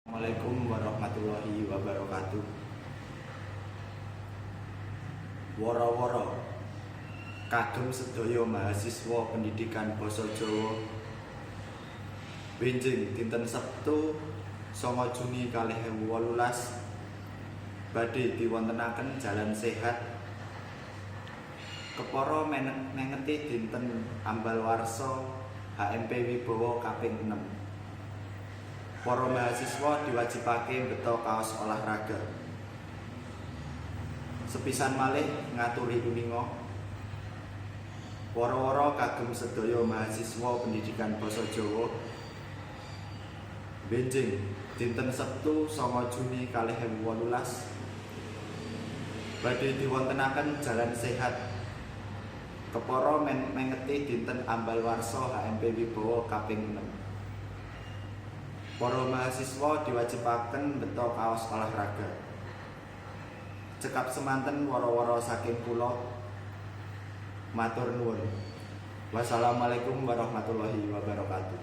Assalamualaikum warahmatullahi wabarakatuh. Woro-woro kagem sedaya mahasiswa pendidikan basa Jawa. Benjing dinten Sabtu 9 Juni 2018 badhe diwontenaken jalan sehat kepara mengeti dinten Ambalwarsa HMP Wibowo kaping 6. Para mahasiswa diwajibake mbeta kaos olahraga. Sepisan malih ngaturi uninga woro-woro kagem sedaya mahasiswa pendidikan basa Jawa. Benjing dinten Sabtu 9 Juni 2018 badhe diwontenaken jalan sehat kepara mengeti dinten Ambalwarsa HMP Wibowo kaping 6. Para mahasiswa diwajibaken mbeta kaos olahraga. Cekap semanten woro-woro saking kula. Matur nuwun. Wassalamualaikum warahmatullahi wabarakatuh.